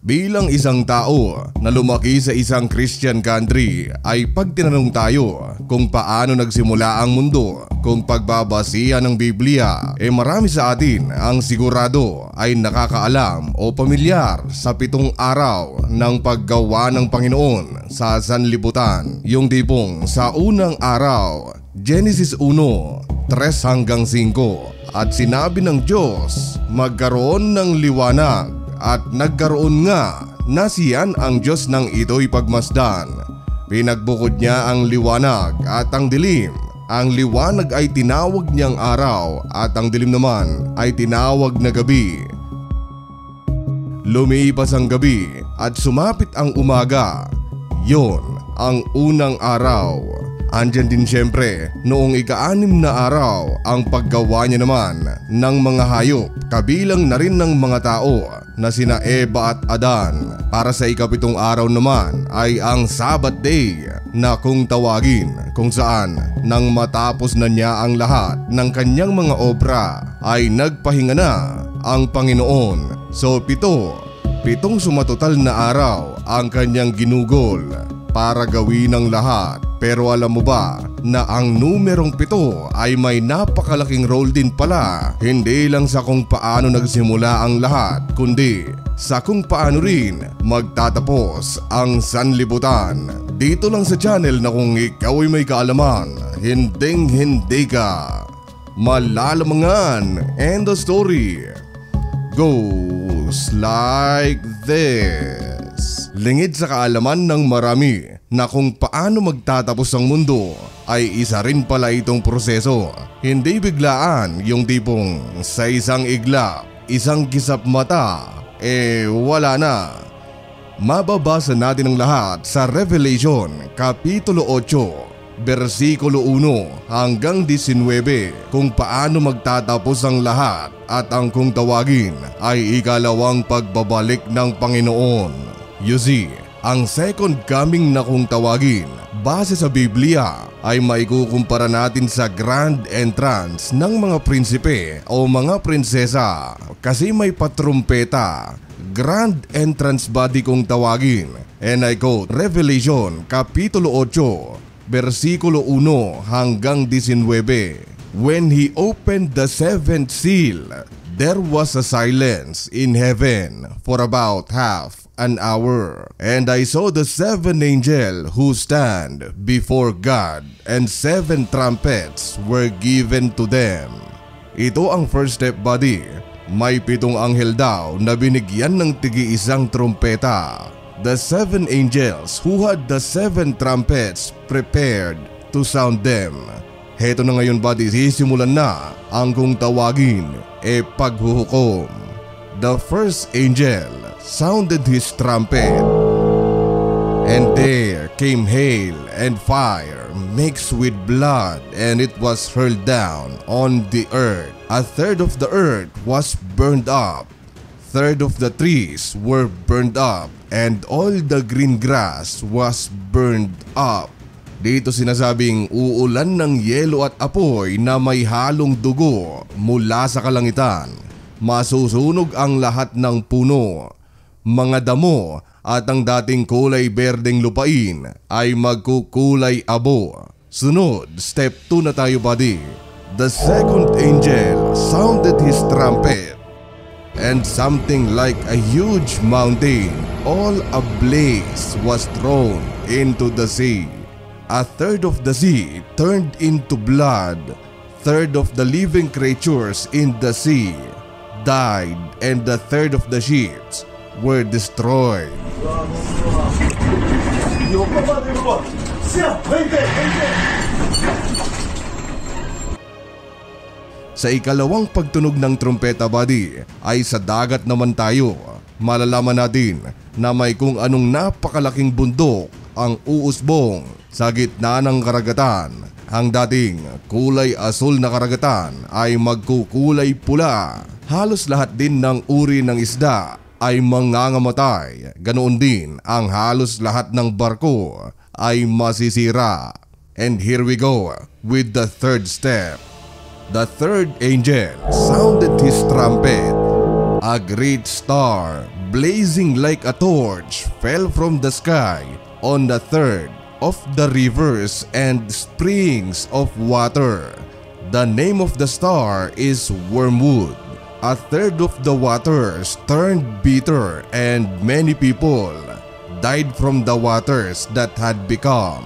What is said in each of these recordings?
Bilang isang tao na lumaki sa isang Christian country ay pag tinanong tayo kung paano nagsimula ang mundo, kung pagbabasihan ng Biblia, marami sa atin ang sigurado ay nakakaalam o pamilyar sa 7 araw ng paggawa ng Panginoon sa sanlibutan. Yung tipong sa unang araw, Genesis 1:3-5, at sinabi ng Diyos, magkaroon ng liwanag. At nagkaroon nga na siyan ang Diyos ng ito'y pagmasdan. Pinagbukod niya ang liwanag at ang dilim. Ang liwanag ay tinawag niyang araw at ang dilim naman ay tinawag na gabi. Lumipas ang gabi at sumapit ang umaga. Yon ang unang araw. Andyan din siyempre noong ika-6 na araw ang paggawa niya naman ng mga hayop, kabilang na rin ng mga tao na sina Eva at Adan. Para sa ika-7 araw naman ay ang Sabbath Day na kung tawagin, kung saan nang matapos na niya ang lahat ng kanyang mga obra ay nagpahinga na ang Panginoon. So 7 sumatotal na araw ang kanyang ginugol para gawin ang lahat. Pero alam mo ba na ang numerong 7 ay may napakalaking role din pala, hindi lang sa kung paano nagsimula ang lahat, kundi sa kung paano rin magtatapos ang sanlibutan. Dito lang sa channel na kung ikaw ay may kaalaman, hinding-hindi ka malalamangan. And the story goes like this. Lingid sa kaalaman ng marami na kung paano magtatapos ang mundo ay isa rin pala itong proseso. Hindi biglaan, yung tipong sa isang iglap, isang kisap mata, wala na. Mababasa natin ang lahat sa Revelation Kapitulo 8, versikulo 1-19 kung paano magtatapos ang lahat at ang kung tawagin ay ikalawang pagbabalik ng Panginoon. You see, ang second coming na kung tawagin base sa Biblia ay maikukumpara natin sa grand entrance ng mga prinsipe o mga prinsesa kasi may patrumpeta. Grand entrance body kung tawagin. And I quote Revelation Kapitulo 8, versikulo 1-19. When he opened the 7th seal, there was a silence in heaven for about half an hour. And I saw the 7 angels who stand before God, and 7 trumpets were given to them. Ito ang first step, buddy. May 7 anghel daw na binigyan ng tigi-isang trumpeta. The 7 angels who had the 7 trumpets prepared to sound them. Heto na ngayon, buddy, sisimulan na ang kung tawagin paghuhukom. The first angel sounded his trumpet, and there came hail and fire mixed with blood, and it was hurled down on the earth. A third of the earth was burned up, third of the trees were burned up, and all the green grass was burned up. Dito sinasabing uulan ng yelo at apoy na may halong dugo mula sa kalangitan. Masusunog ang lahat ng puno, mga damo, at ang dating kulay berdeng lupain ay magkukulay abo. Sunod, step 2 na tayo, buddy. The second angel sounded his trumpet, and something like a huge mountain, all ablaze, was thrown into the sea. A third of the sea turned into blood, third of the living creatures in the sea died, and the third of the ships were destroyed. Sa ikalawang pagtunog ng trumpeta, buddy, ay sa dagat naman tayo. Malalaman natin na may kung anong napakalaking bundok ang uusbong sa gitna ng karagatan. Ang dating kulay asul na karagatan ay magkukulay pula. Halos lahat din ng uri ng isda ay mangangamatay. Ganoon din ang halos lahat ng barko ay masisira. And here we go with the third step. The third angel sounded his trumpet. A great star blazing like a torch, fell from the sky on the third of the rivers and springs of water. The name of the star is Wormwood. A third of the waters turned bitter and many people died from the waters that had become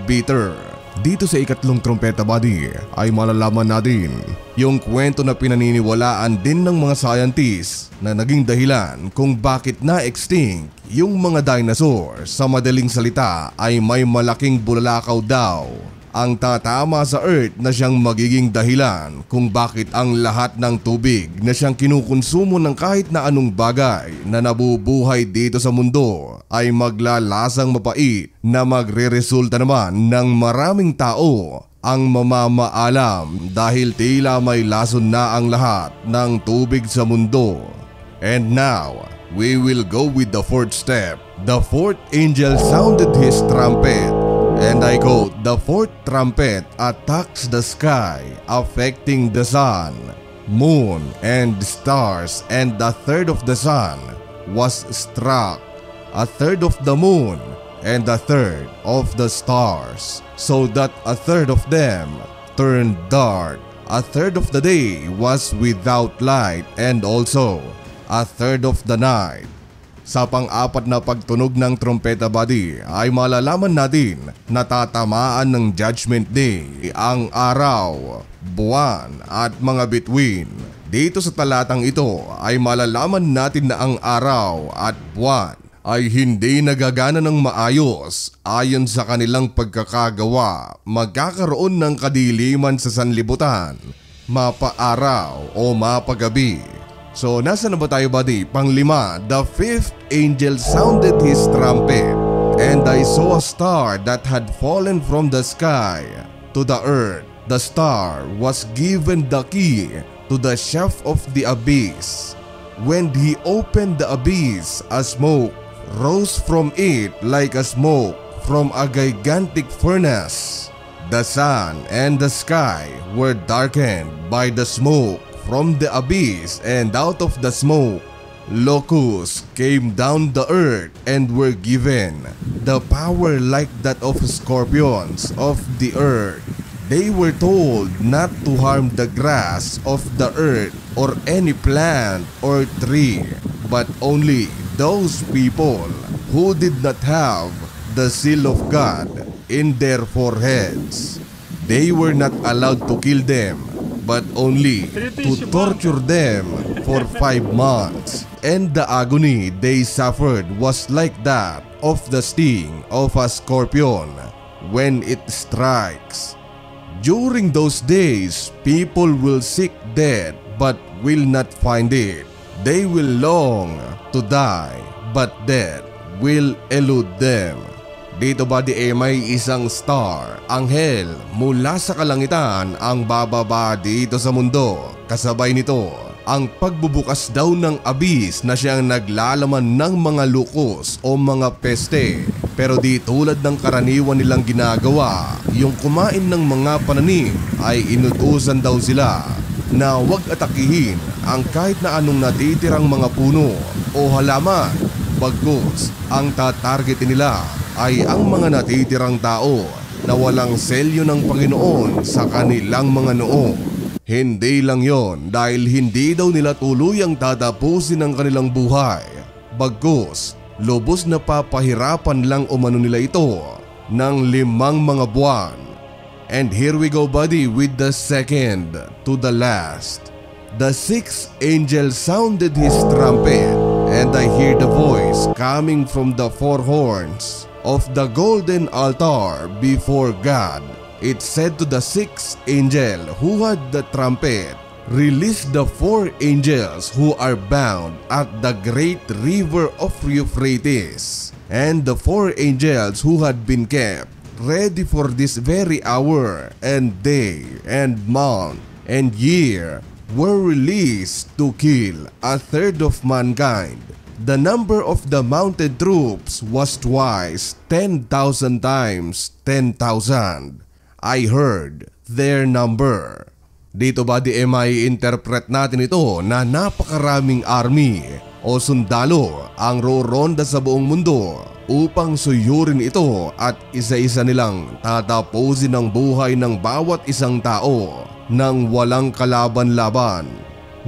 bitter. Dito sa ikatlong trompeta buddy ay malalaman natin yung kwento na pinaniniwalaan din ng mga scientists na naging dahilan kung bakit na-extinct yung mga dinosaur. Sa madaling salita ay may malaking bulalakaw daw ang tatama sa Earth na siyang magiging dahilan kung bakit ang lahat ng tubig na siyang kinukonsumo ng kahit na anong bagay na nabubuhay dito sa mundo ay maglalasang mapait na magreresulta naman ng maraming tao ang mamamaalam dahil tila may lason na ang lahat ng tubig sa mundo. And now, we will go with the fourth step. The fourth angel sounded his trumpet. And I quote, "The fourth trumpet attacks the sky, affecting the sun, moon, and stars, and a third of the sun was struck, a third of the moon, and a third of the stars, so that a third of them turned dark. A third of the day was without light, and also a third of the night." Sa pang-apat na pagtunog ng trompeta buddy ay malalaman natin na tatamaan ng Judgment Day ang araw, buwan at mga bituin. Dito sa talatang ito ay malalaman natin na ang araw at buwan ay hindi nagagana ng maayos ayon sa kanilang pagkakagawa. Magkakaroon ng kadiliman sa sanlibutan, mapa-araw o mapagabi. So nasa na ba tayo buddy? Panglima, the fifth angel sounded his trumpet, and I saw a star that had fallen from the sky to the earth. The star was given the key to the shaft of the abyss. When he opened the abyss, a smoke rose from it like a smoke from a gigantic furnace. The sun and the sky were darkened by the smoke from the abyss, and out of the smoke, locusts came down the earth and were given the power like that of scorpions of the earth. They were told not to harm the grass of the earth or any plant or tree, but only those people who did not have the seal of God in their foreheads. They were not allowed to kill them, but only to torture them for 5 months. And the agony they suffered was like that of the sting of a scorpion when it strikes. During those days, people will seek death but will not find it. They will long to die, but death will elude them. Dito buddy may isang star, anghel mula sa kalangitan ang bababa dito sa mundo. Kasabay nito ang pagbubukas daw ng abyss na siyang naglalaman ng mga lukos o mga peste. Pero di tulad ng karaniwan nilang ginagawa, yung kumain ng mga pananim ay inutusan daw sila na huwag atakihin ang kahit na anong natitirang mga puno o halaman. Bagkus ang tatargetin nila ay ang mga natitirang tao na walang selyo ng Panginoon sa kanilang mga noo. Hindi lang yon dahil hindi daw nila tuluyang tatapusin ang kanilang buhay. Bagkus, lubos na papahirapan lang umano nila ito ng 5 mga buwan. And here we go buddy with the second to the last. The sixth angel sounded his trumpet, and I hear the voice coming from the 4 horns of the golden altar before God. It said to the 6th angel who had the trumpet, "Release the 4 angels who are bound at the great river of Euphrates." And the 4 angels who had been kept ready for this very hour and day and month and year were released to kill a third of mankind. The number of the mounted troops was twice 10,000 times 10,000. I heard their number. Dito ba di may interpret natin ito na napakaraming army o sundalo ang roronda sa buong mundo upang suyurin ito at isa-isa nilang tatapusin ang buhay ng bawat isang tao nang walang kalaban-laban.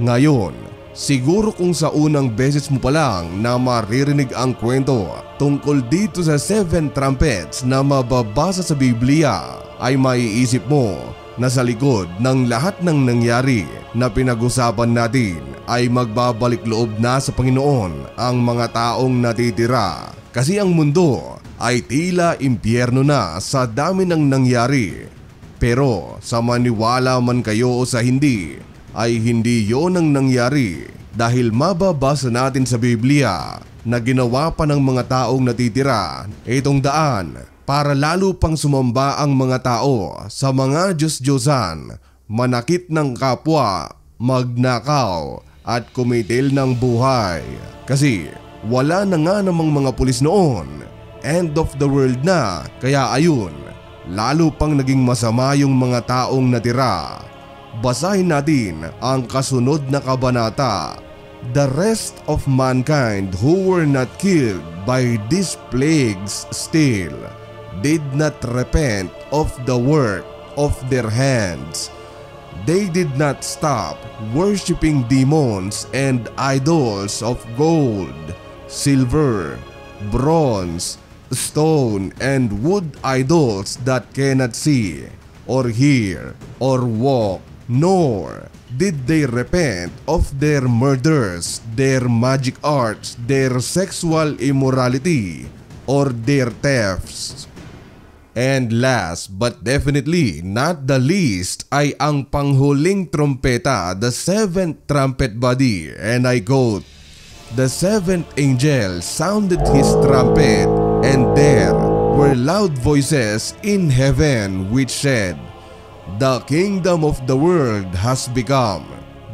Ngayon, siguro kung sa unang beses mo pa lang na maririnig ang kwento tungkol dito sa 7 trumpets na mababasa sa Biblia, ay maiisip mo na sa likod ng lahat ng nangyari na pinag-usapan natin ay magbabalik loob na sa Panginoon ang mga taong natitira. Kasi ang mundo ay tila impyerno na sa dami ng nangyari. Pero sa maniwala man kayo o sa hindi, ay hindi yon ang nangyari dahil mababasa natin sa Biblia na ginawa pa ng mga taong natitira itong daan para lalo pang sumamba ang mga tao sa mga Diyos-Diyosan, manakit ng kapwa, magnakaw at kumitil ng buhay. Kasi wala na nga namang mga pulis noon, end of the world na, kaya ayun, lalo pang naging masama yung mga taong natira. Basahin natin ang kasunod na kabanata. The rest of mankind who were not killed by these plagues still did not repent of the work of their hands. They did not stop worshiping demons and idols of gold, silver, bronze, stone, and wood idols that cannot see, or hear, or walk, nor did they repent of their murders, their magic arts, their sexual immorality, or their thefts. And last but definitely not the least ay ang panghuling trompeta, the 7th trumpet body, and I quote, "The 7th angel sounded his trumpet, and there were loud voices in heaven which said, The kingdom of the world has become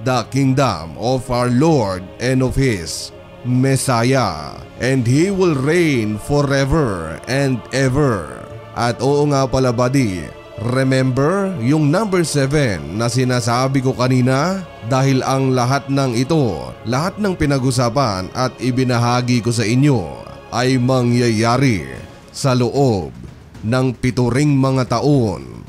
the kingdom of our Lord and of his Messiah, and he will reign forever and ever." At oo nga pala buddy, remember yung number 7 na sinasabi ko kanina? Dahil ang lahat ng ito, lahat ng pinag-usapan at ibinahagi ko sa inyo ay mangyayari sa loob ng 7 mga taon.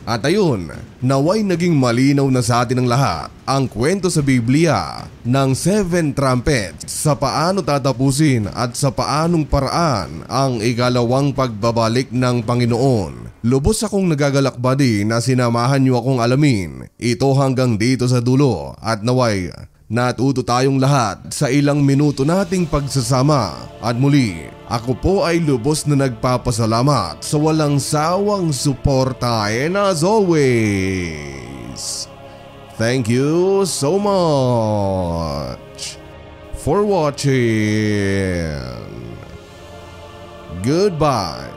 At ayun, naway naging malinaw na sa atin ng lahat ang kwento sa Biblia ng 7 trumpets sa paano tatapusin at sa paanong paraan ang ikalawang pagbabalik ng Panginoon. Lubos akong nagagalak buddy na sinamahan niyo akong alamin ito hanggang dito sa dulo at naway natuto tayong lahat sa ilang minuto nating pagsasama. At muli, ako po ay lubos na nagpapasalamat sa walang sawang suporta, and as always, thank you so much for watching. Goodbye.